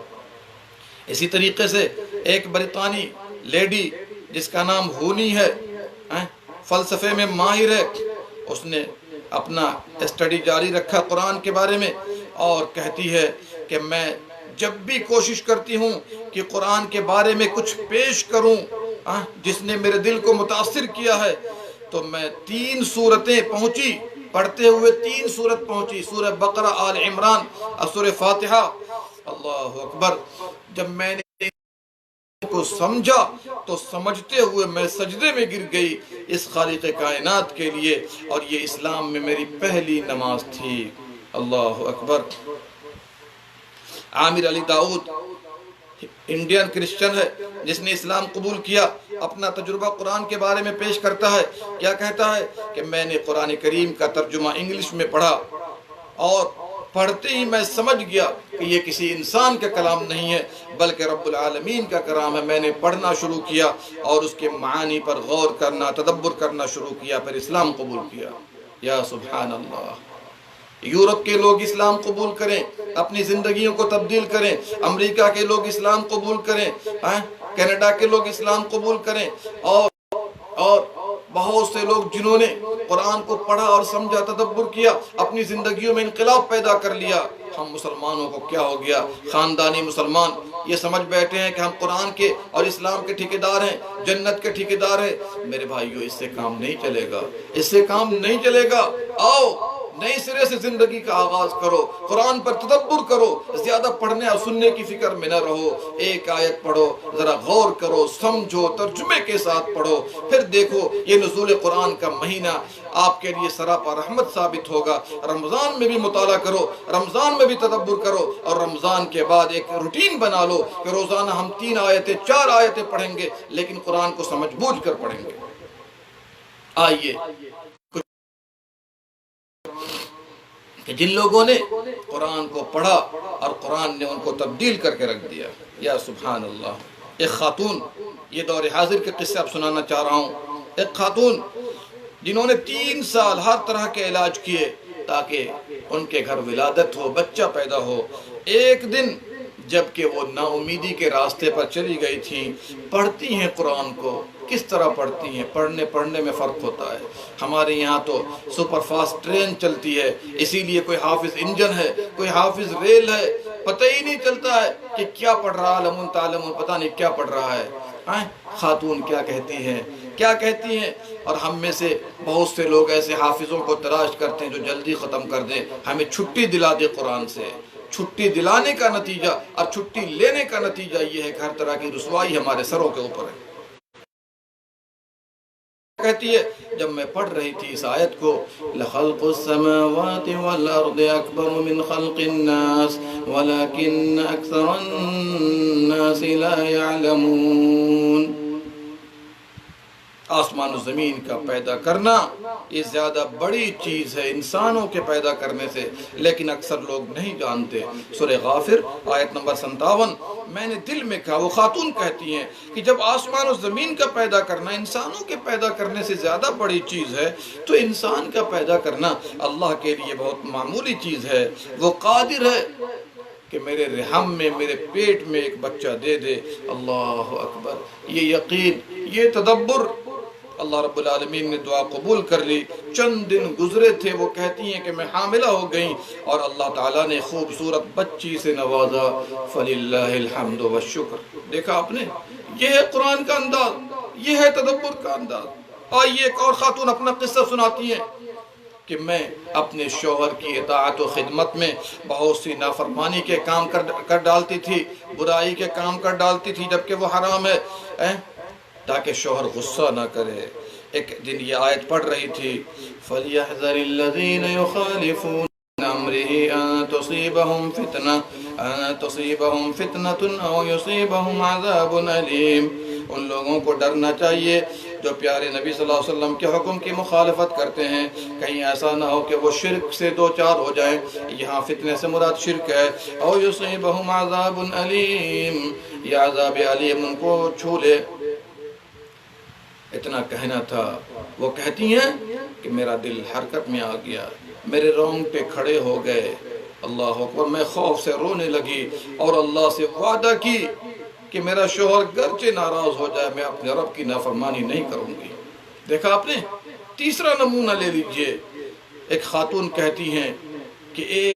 Speaker 2: اسی طریقے سے ایک برطانوی لیڈی جس کا نام ہونی ہے، فلسفے میں ماہر ہے، اس نے اپنا اسٹڈی جاری رکھا قرآن کے بارے میں اور کہتی ہے کہ میں جب بھی کوشش کرتی ہوں کہ قرآن کے بارے میں کچھ پیش کروں جس نے میرے دل کو متاثر کیا ہے تو میں 3 سورتیں پہنچی، پڑھتے ہوئے 3 سورت پہنچی، سورہ بقرہ، آل عمران اور سورہ فاتحہ۔ اللہ اکبر، جب میں نے کو سمجھا تو سمجھتے ہوئے میں سجدے میں گر گئی اس خالق کائنات کے لیے، اور یہ اسلام میں میری پہلی نماز تھی۔ اللہ اکبر۔ عامر علی داؤد انڈین کرسچن ہے جس نے اسلام قبول کیا، اپنا تجربہ قرآن کے بارے میں پیش کرتا ہے۔ کیا کہتا ہے کہ میں نے قرآن کریم کا ترجمہ انگلش میں پڑھا اور پڑھتے ہی میں سمجھ گیا کہ یہ کسی انسان کا کلام نہیں ہے بلکہ رب العالمین کا کلام ہے۔ میں نے پڑھنا شروع کیا اور اس کے معانی پر غور کرنا، تدبر کرنا شروع کیا، پھر اسلام قبول کیا۔ یا سبحان اللہ، یورپ کے لوگ اسلام قبول کریں، اپنی زندگیوں کو تبدیل کریں، امریکہ کے لوگ اسلام قبول کریں، کینیڈا کے لوگ اسلام قبول کریں، اور بہت سے لوگ جنہوں نے قرآن کو پڑھا اور سمجھا، تدبر کیا، اپنی زندگیوں میں انقلاب پیدا کر لیا۔ ہم مسلمانوں کو کیا ہو گیا؟ خاندانی مسلمان یہ سمجھ بیٹھے ہیں کہ ہم قرآن کے اور اسلام کے ٹھیکیدار ہیں، جنت کے ٹھیکیدار ہیں۔ میرے بھائیو، اس سے کام نہیں چلے گا، اس سے کام نہیں چلے گا۔ آؤ نئی سرے سے زندگی کا آغاز کرو، قرآن پر تدبر کرو، زیادہ پڑھنے اور سننے کی فکر میں نہ رہو۔ ایک آیت پڑھو، ذرا غور کرو، سمجھو، ترجمے کے ساتھ پڑھو، پھر دیکھو یہ نزول قرآن کا مہینہ آپ کے لیے سراپا رحمت ثابت ہوگا۔ رمضان میں بھی مطالعہ کرو، رمضان میں بھی تدبر کرو، اور رمضان کے بعد ایک روٹین بنا لو کہ روزانہ ہم 3 آیتیں 4 آیتیں پڑھیں گے، لیکن قرآن کو سمجھ بوجھ کر پڑھیں گے۔ آئیے کہ جن لوگوں نے قرآن کو پڑھا اور قرآن نے ان کو تبدیل کر کے رکھ دیا۔ یا سبحان اللہ۔ ایک خاتون، یہ دور حاضر کے قصے اب سنانا چاہ رہا ہوں۔ ایک خاتون جنہوں نے 3 سال ہر طرح کے علاج کیے تاکہ ان کے گھر ولادت ہو، بچہ پیدا ہو۔ ایک دن جبکہ وہ نا امیدی کے راستے پر چلی گئی تھیں، پڑھتی ہیں قرآن کو، کس طرح پڑھتی ہیں؟ پڑھنے میں فرق ہوتا ہے۔ ہمارے یہاں تو سپر فاسٹ ٹرین چلتی ہے، اسی لیے کوئی حافظ انجن ہے، کوئی حافظ ریل ہے، پتہ ہی نہیں چلتا ہے کہ کیا پڑھ رہا ہے، لمن تعلمون، پتہ نہیں کیا پڑھ رہا ہے۔ خاتون کیا کہتی ہیں، اور ہم میں سے بہت سے لوگ ایسے حافظوں کو تلاش کرتے ہیں جو جلدی ختم کر دیں، ہمیں چھٹی دلا دے قرآن سے۔ چھٹی دلانے کا نتیجہ اور چھٹی لینے کا نتیجہ یہ ہے کہ ہر طرح کی رسوائی ہمارے سروں کے اوپر ہے۔ کہتی ہے جب میں پڑھ رہی تھی اس آیت کو، لَخَلْقُ السَّمَاوَاتِ وَالْأَرْضِ أَكْبَرُ مِنْ خَلْقِ النَّاسِ وَلَكِنَّ أَكْثَرَ النَّاسِ لَا يَعْلَمُونَ۔ آسمان و زمین کا پیدا کرنا یہ زیادہ بڑی چیز ہے انسانوں کے پیدا کرنے سے، لیکن اکثر لوگ نہیں جانتے۔ سورہ غافر آیت نمبر 57، میں نے دل میں کہا، وہ خاتون کہتی ہیں کہ جب آسمان و زمین کا پیدا کرنا انسانوں کے پیدا کرنے سے زیادہ بڑی چیز ہے، تو انسان کا پیدا کرنا اللہ کے لیے بہت معمولی چیز ہے۔ وہ قادر ہے کہ میرے رحم میں، میرے پیٹ میں ایک بچہ دے دے۔ اللہ اکبر! یہ یقین، یہ تدبر، اللہ رب العالمین نے دعا قبول کر لی۔ چند دن گزرے تھے، وہ کہتی ہیں کہ میں حاملہ ہو گئیں اور اللہ تعالیٰ نے خوبصورت بچی سے نوازا۔ فَلِلَّهِ الْحَمْدُ وَالشُّكْرُ۔ دیکھا آپ نے، یہ ہے قرآن کا انداز، یہ ہے تدبر کا انداز۔ آئیے ایک اور خاتون اپنا قصہ سناتی ہیں کہ میں اپنے شوہر کی اطاعت و خدمت میں بہت سی نافرمانی کے کام کر ڈالتی تھی، برائی کے کام کر ڈالتی تھی جبکہ وہ حرام ہے، تاکہ شوہر غصہ نہ کرے۔ ایک دن یہ آیت پڑھ رہی تھی، فَلْيَحْذَرِ الَّذِينَ يُخَالِفُونَ عَنْ أَمْرِهِ أَن تُصِيبَهُمْ فِتْنَةٌ أَوْ يُصِيبَهُمْ عَذَابٌ أَلِيمٌ۔ ان لوگوں کو ڈرنا چاہیے جو پیارے نبی صلی اللہ علیہ وسلم کے حکم کی مخالفت کرتے ہیں، کہیں ایسا نہ ہو کہ وہ شرک سے دو چار ہو جائیں۔ یہاں فتنے سے مراد شرک ہے۔ أَوْ يُصِيبَهُمْ عَذَابٌ أَلِيمٌ، یہ عذاب علیم ان کو چھو لے۔ اتنا کہنا تھا، وہ کہتی ہیں کہ میرا دل حرکت میں آ گیا، میرے رونگٹے کھڑے ہو گئے۔ اللہ اکبر! میں خوف سے رونے لگی اور اللہ سے وعدہ کی کہ میرا شوہر گرچہ ناراض ہو جائے، میں اپنے رب کی نافرمانی نہیں کروں گی۔ دیکھا آپ نے؟ تیسرا نمونہ لے لیجئے۔ ایک خاتون کہتی ہیں کہ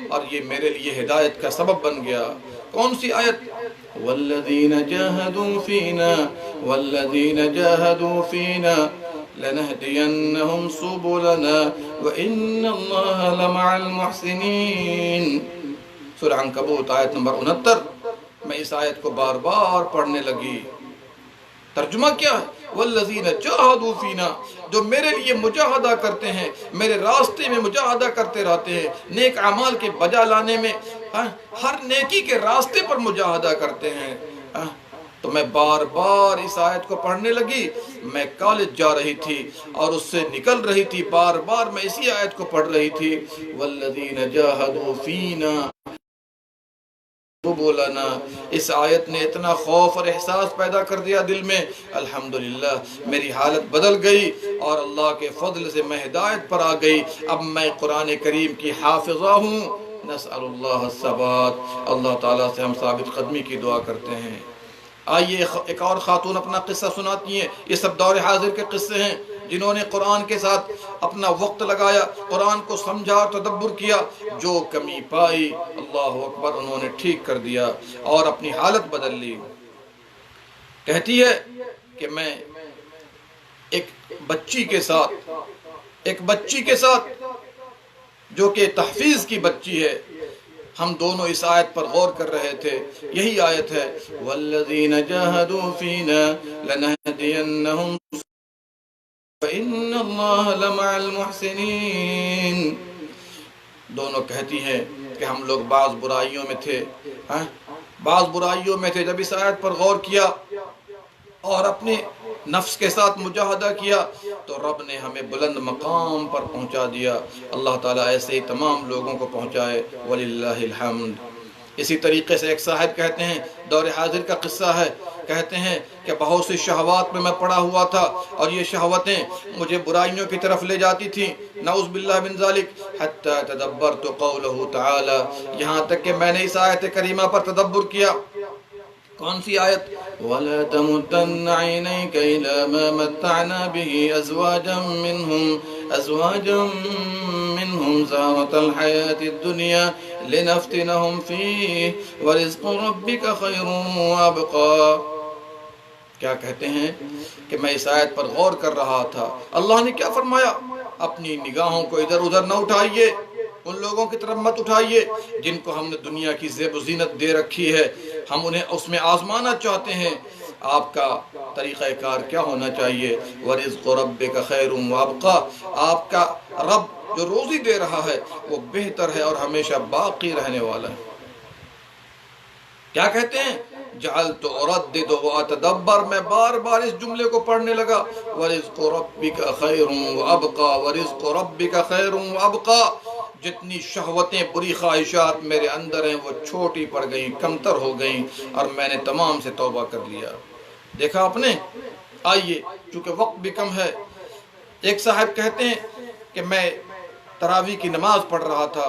Speaker 2: اور یہ میرے لیے ہدایت کا سبب بن گیا۔ کون سی آیت؟ وَالَّذِينَ جَاهَدُوا فِينَا لَنَهْدِيَنَّهُمْ سُبُلَنَا وَإِنَّ اللَّهَ لَمَعَ الْمُحْسِنِينَ۔ سورہ عنکبوت آیت نمبر 69۔ میں اس آیت کو بار بار پڑھنے لگی۔ ترجمہ کیا ہے؟ وَالَّذِينَ جَاهَدُوا فِينَا، جو میرے لیے مجاہدہ کرتے ہیں، میرے راستے میں مجاہدہ کرتے رہتے ہیں، نیک اعمال کے بجا لانے میں، ہر نیکی کے راستے پر مجاہدہ کرتے ہیں۔ تو میں بار بار اس آیت کو پڑھنے لگی۔ میں کالج جا رہی تھی اور اس سے نکل رہی تھی، بار بار میں اسی آیت کو پڑھ رہی تھی، وَالَّذِينَ جَاهَدُوا فِينَا بولانا۔ اس آیت نے اتنا خوف اور احساس پیدا کر دیا دل میں، الحمدللہ میری حالت بدل گئی اور اللہ کے فضل سے میں ہدایت پر آ گئی۔ اب میں قرآن کریم کی حافظہ ہوں۔ نسأل اللہ الثبات، اللہ تعالیٰ سے ہم ثابت قدمی کی دعا کرتے ہیں۔ آئیے ایک اور خاتون اپنا قصہ سناتی ہیں۔ یہ سب دور حاضر کے قصے ہیں، جنہوں نے قرآن کے ساتھ اپنا وقت لگایا، قرآن کو سمجھا اور تدبر کیا، جو کمی پائی اللہ اکبر انہوں نے ٹھیک کر دیا اور اپنی حالت بدل لی۔ کہتی ہے کہ میں ایک بچی کے ساتھ جو کہ تحفیظ کی بچی ہے، ہم دونوں اس آیت پر غور کر رہے تھے۔ یہی آیت ہے، وَالَّذِينَ جَاهَدُوا فِينَا لَنَهْدِيَنَّهُمْ وَإِنَّ اللَّهَ لَمَعَ الْمُحْسِنِينَ۔ دونوں کہتی ہیں کہ ہم لوگ بعض برائیوں میں تھے، جب اس آیت پر غور کیا اور اپنے نفس کے ساتھ مجاہدہ کیا تو رب نے ہمیں بلند مقام پر پہنچا دیا۔ اللہ تعالیٰ ایسے ہی تمام لوگوں کو پہنچائے، وَلِلَّهِ الْحَمْدُ۔ اسی طریقے سے ایک صاحب کہتے ہیں، دور حاضر کا قصہ ہے، کہتے ہیں کہ بہت سی شہوات میں پڑا ہوا تھا اور یہ شہوتیں مجھے برائیوں کی طرف لے جاتی تھیں، نعوذ باللہ من ذالک حتی تدبرت قولہ تعالی، یہاں تک کہ میں نے اس آیت کریمہ پر تدبر کیا۔ کون سی آیت؟ وَلَا تَمُدَّنَّ عَيْنَيْكَ إِلَى مَا مَتَّعْنَا بِهِ أَزْوَاجًا مِّنْهُمْ زَهْرَةَ الْحَيَاةِ الدُّنْيَا لِنَفْتِنَهُمْ فِيهِ وَرِزْقُ رَبِّكَ خَيْرٌ وَأَبْقَىٰ۔ کیا کہتے ہیں کہ میں اس آیت پر غور کر رہا تھا، اللہ نے کیا فرمایا؟ اپنی نگاہوں کو ادھر ادھر نہ اٹھائیے، ان لوگوں کی طرف مت اٹھائیے جن کو ہم نے دنیا کی زیب و زینت دے رکھی ہے، ہم انہیں اس میں آزمانا چاہتے ہیں۔ آپ کا طریقہ کار کیا ہونا چاہیے؟ وَرِزْقُ رَبِّكَ خَيْرٌ وَأَبْقَىٰ، آپ کا رب جو روزی دے رہا ہے وہ بہتر ہے اور ہمیشہ باقی رہنے والا ہے۔ کیا کہتے ہیں؟ جعلت اردد واتدبر، میں بار بار اس جملے کو پڑھنے لگا، ورزق ربک خیر وابقا، ورزق ربک خیر وابقا۔ جتنی شہوتیں، بری خواہشات میرے اندر ہیں وہ چھوٹی پڑ گئیں، کمتر ہو گئیں، اور میں نے تمام سے توبہ کر لیا۔ دیکھا آپ نے؟ آئیے، چونکہ وقت بھی کم ہے، ایک صاحب کہتے ہیں کہ میں تراویح کی نماز پڑھ رہا تھا،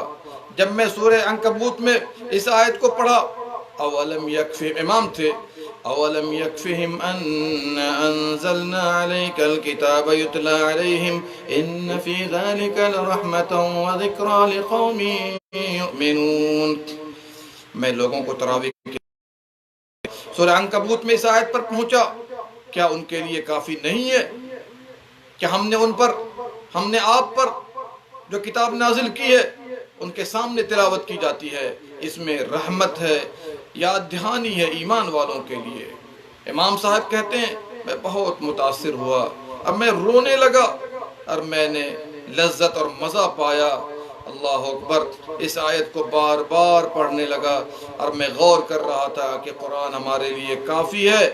Speaker 2: جب میں سورہ عنکبوت میں اس آیت کو پڑھا، اولم یکفہم، امام تھے، اولم یکفہم ان انزلنا علیک الکتاب یتلی علیہم ان فی ذلک لرحمتا وذکرا لقوم یؤمنون۔ میں لوگوں کو تراویح کی سورہ عنکبوت میں اس آیت پر پہنچا، کیا ان کے لیے کافی نہیں ہے کہ ہم نے آپ پر جو کتاب نازل کی ہے ان کے سامنے تلاوت کی جاتی ہے، اس میں رحمت ہے، یاد دہانی ہے ایمان والوں کے لیے۔ امام صاحب کہتے ہیں میں بہت متاثر ہوا، اب میں رونے لگا اور میں نے لذت اور مزہ پایا۔ اللہ اکبر، اس آیت کو بار بار پڑھنے لگا اور میں غور کر رہا تھا کہ قرآن ہمارے لیے کافی ہے،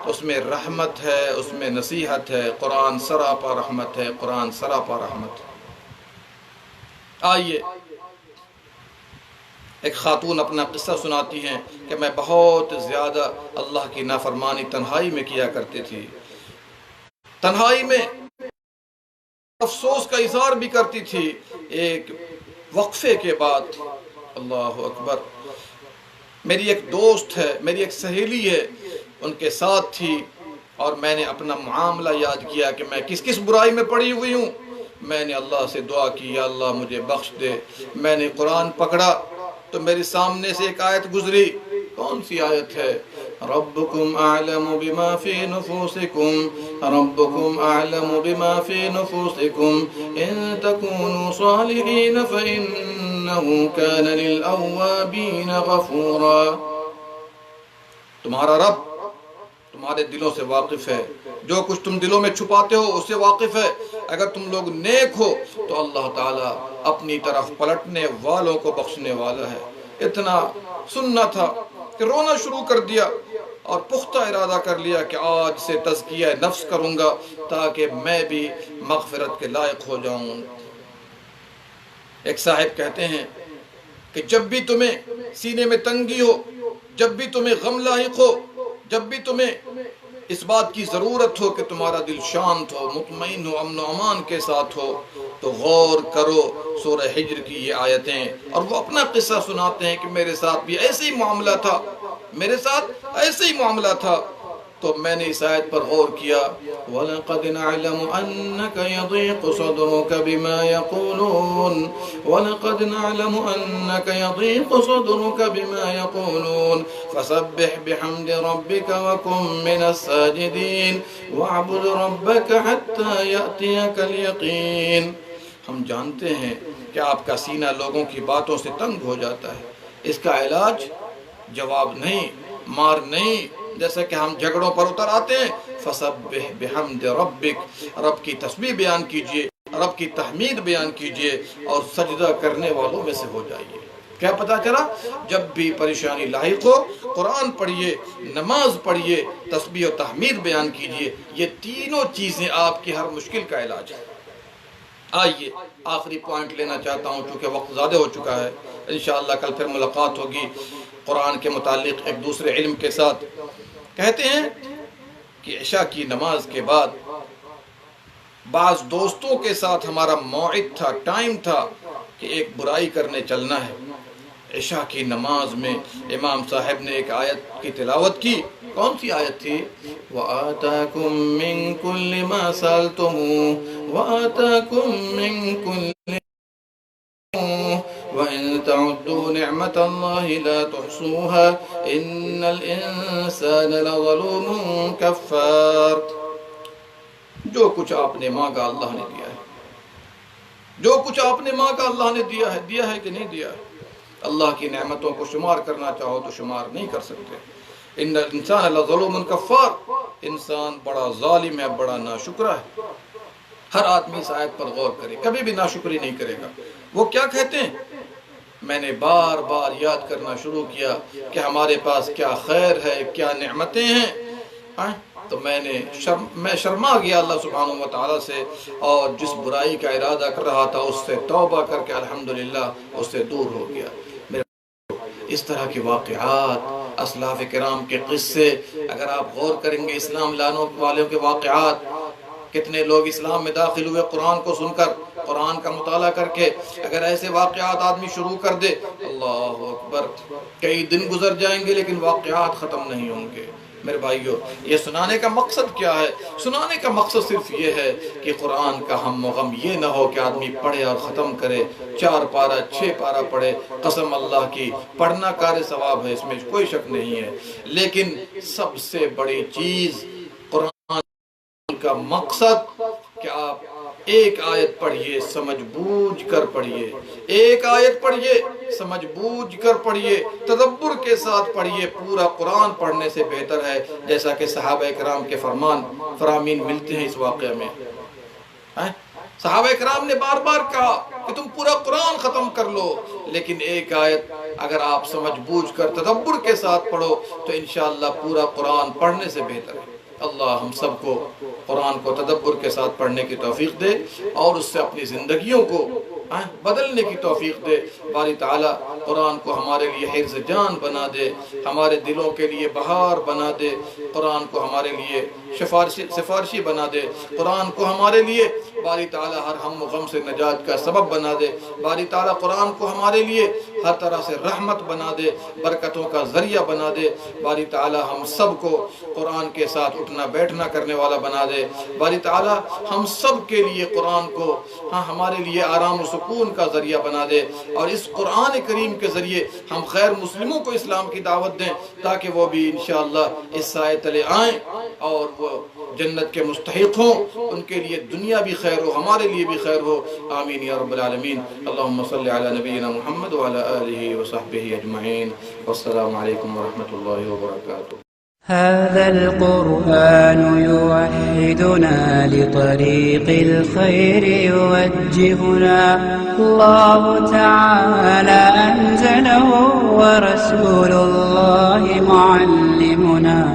Speaker 2: اس میں رحمت ہے، اس میں نصیحت ہے، قرآن سراپا رحمت ہے، قرآن سراپا رحمت ہے۔ آئیے، ایک خاتون اپنا قصہ سناتی ہیں کہ میں بہت زیادہ اللہ کی نافرمانی تنہائی میں کیا کرتی تھی، تنہائی میں افسوس کا اظہار بھی کرتی تھی۔ ایک وقفے کے بعد، اللہ اکبر، میری ایک دوست ہے، میری ایک سہیلی ہے، ان کے ساتھ تھی، اور میں نے اپنا معاملہ یاد کیا کہ میں کس کس برائی میں پڑی ہوئی ہوں۔ میں نے اللہ سے دعا کی، یا اللہ مجھے بخش دے۔ میں نے قرآن پکڑا تو میرے سامنے سے ایک آیت گزری، کون سی آیت ہے؟ ربکم اعلم بما فی نفوسکم، ربکم اعلم بما فی نفوسکم ان تکونوا صالحین فإنہ کان للأوابین غفورا۔ تمہارا رب تمہارے دلوں سے واقف ہے، جو کچھ تم دلوں میں چھپاتے ہو اس سے واقف ہے۔ اگر تم لوگ نیک ہو تو اللہ تعالیٰ اپنی طرف پلٹنے والوں کو بخشنے والا ہے۔ اتنا سننا تھا کہ رونا شروع کر دیا اور پختہ ارادہ کر لیا کہ آج سے تزکیہ نفس کروں گا تاکہ میں بھی مغفرت کے لائق ہو جاؤں۔ ایک صاحب کہتے ہیں کہ جب بھی تمہیں سینے میں تنگی ہو، جب بھی تمہیں غم لاحق ہو، جب بھی تمہیں اس بات کی ضرورت ہو کہ تمہارا دل شانت ہو، مطمئن ہو، امن و امان کے ساتھ ہو، تو غور کرو سورہ حجر کی یہ آیتیں۔ اور وہ اپنا قصہ سناتے ہیں کہ میرے ساتھ بھی ایسے ہی معاملہ تھا، میرے ساتھ ایسے ہی معاملہ تھا۔ تو میں نے اس آیت پر غور کیا، وَلَقَدْ نَعْلَمُ أَنَّكَ يَضِيقُ صَدْرُكَ بِمَا يَقُولُونَ وَلَقَدْ نَعْلَمُ أَنَّكَ يَضِيقُ صَدْرُكَ بِمَا يَقُولُونَ فَسَبِّحْ بِحَمْدِ رَبِّكَ وَكُن مِّنَ السَّاجِدِينَ وَاعْبُدْ رَبَّكَ حَتَّى يَأْتِيَكَ الْيَقِينُ۔ ہم جانتے ہیں کہ آپ کا سینہ لوگوں کی باتوں سے تنگ ہو جاتا ہے، اس کا علاج جواب نہیں، مار نہیں، جیسے کہ ہم جھگڑوں پر اتر آتے ہیں۔ فَسَبِّحْ بِحَمْدِ رَبِّكَ، رب کی تسبیح بیان کیجئے، رب کی تحمید بیان کیجئے اور سجدہ کرنے والوں میں سے ہو جائیے۔ کیا پتا چلا؟ جب بھی پریشانی لاحق ہو قرآن پڑھیے، نماز پڑھیے، تسبیح و تحمید بیان کیجئے، یہ تینوں چیزیں آپ کی ہر مشکل کا علاج ہے۔ آئیے آخری پوائنٹ لینا چاہتا ہوں چونکہ وقت زیادہ ہو چکا ہے، انشاءاللہ کل پھر ملاقات ہوگی قرآن کے متعلق ایک دوسرے علم کے ساتھ۔ کہتے ہیں کہ عشاء کی نماز کے بعد بعض دوستوں کے ساتھ ہمارا موعد تھا، ٹائم تھا کہ ایک برائی کرنے چلنا ہے۔ عشاء کی نماز میں امام صاحب نے ایک آیت کی تلاوت کی۔ کون سی آیت تھی؟ وَآتَاكُم مِّن كُلِّ مَا سَأَلْتُمُوهُ وَآتَاكُم مِّن كُلِّ وَإِن تَعُدُّوا نِعْمَةَ اللَّهِ لَا تُحْصُوهَا إِنَّ الْإِنسَانَ لَظَلُومٌ كَفَّارٌ۔ جو کچھ آپ نے مانگا اللہ نے دیا ہے، جو کچھ آپ نے مانگا اللہ نے دیا ہے کہ نہیں دیا ہے؟ اللہ کی نعمتوں کو شمار کرنا چاہو تو شمار نہیں کر سکتے۔ ان الانسان لظلوم کفار، انسان بڑا ظالم ہے، بڑا ناشکرا ہے۔ ہر آدمی اس آیت پر غور کرے، کبھی بھی ناشکری نہیں کرے گا۔ وہ کیا کہتے ہیں؟ میں نے بار بار یاد کرنا شروع کیا کہ ہمارے پاس کیا خیر ہے، کیا نعمتیں ہیں، تو میں شرما گیا اللہ سبحانہ و تعالیٰ سے، اور جس برائی کا ارادہ کر رہا تھا اس سے توبہ کر کے الحمدللہ اس سے دور ہو گیا۔ اس طرح کے واقعات، اسلاف کرام کے قصے اگر آپ غور کریں گے، اسلام لانے والوں کے واقعات، کتنے لوگ اسلام میں داخل ہوئے قرآن کو سن کر، قرآن کا مطالعہ کر کے، اگر ایسے واقعات آدمی شروع کر دے، اللہ اکبر، کئی دن گزر جائیں گے لیکن واقعات ختم نہیں ہوں گے۔ میرے بھائیو، یہ سنانے کا مقصد کیا ہے؟ سنانے کا مقصد صرف یہ ہے کہ قرآن کا ہم و غم یہ نہ ہو کہ آدمی پڑھے اور ختم کرے، 4 پارہ 6 پارہ پڑھے، قسم اللہ کی پڑھنا کار ثواب ہے، اس میں کوئی شک نہیں ہے، لیکن سب سے بڑی چیز قرآن کا مقصد کہ آپ ایک آیت پڑھیے، سمجھ بوجھ کر پڑھیے، ایک آیت پڑھیے، سمجھ بوجھ کر پڑھیے، تدبر کے ساتھ پڑھیے۔ پورا قرآن پڑھنے سے بہتر ہے، جیسا کہ صحابہ کرام کے فرامین ملتے ہیں اس واقعہ میں۔ صحابہ کرام نے بار بار کہا کہ تم پورا قرآن ختم کر لو، لیکن ایک آیت اگر آپ سمجھ بوجھ کر تدبر کے ساتھ پڑھو تو انشاءاللہ پورا قرآن پڑھنے سے بہتر ہے۔ اللہ ہم سب کو قرآن کو تدبر کے ساتھ پڑھنے کی توفیق دے اور اس سے اپنی زندگیوں کو بدلنے کی توفیق دے۔ باری تعالیٰ قرآن کو ہمارے لیے حفظ جان بنا دے، ہمارے دلوں کے لیے بہار بنا دے، قرآن کو ہمارے لیے سفارشی بنا دے، قرآن کو ہمارے لیے باری تعالیٰ ہر ہم و غم سے نجات کا سبب بنا دے، باری تعالیٰ قرآن کو ہمارے لیے ہر طرح سے رحمت بنا دے، برکتوں کا ذریعہ بنا دے، باری تعالیٰ ہم سب کو قرآن کے ساتھ اٹھنا بیٹھنا کرنے والا بنا دے، باری تعالیٰ ہم سب کے لیے قرآن کو ہمارے لیے آرام و سکون کا ذریعہ بنا دے، اور اس قرآن کریم کے ذریعے ہم غیر مسلموں کو اسلام کی دعوت دیں تاکہ وہ بھی انشاءاللہ اس سائے تلے آئیں اور وہ جنت کے مستحق ہوں، ان کے لیے دنیا بھی خیر ہو، ہمارے لیے بھی خیر ہو، آمین یا رب العالمین۔ اللہم صلی علی نبینا محمد وعلی آلہ وصحبہ اجمعین، والسلام علیکم ورحمۃ اللہ وبرکاتہ۔
Speaker 1: هذا القرآن يوحدنا لطريق الخير يوجهنا، الله تعالى أنزله ورسول الله معلمنا.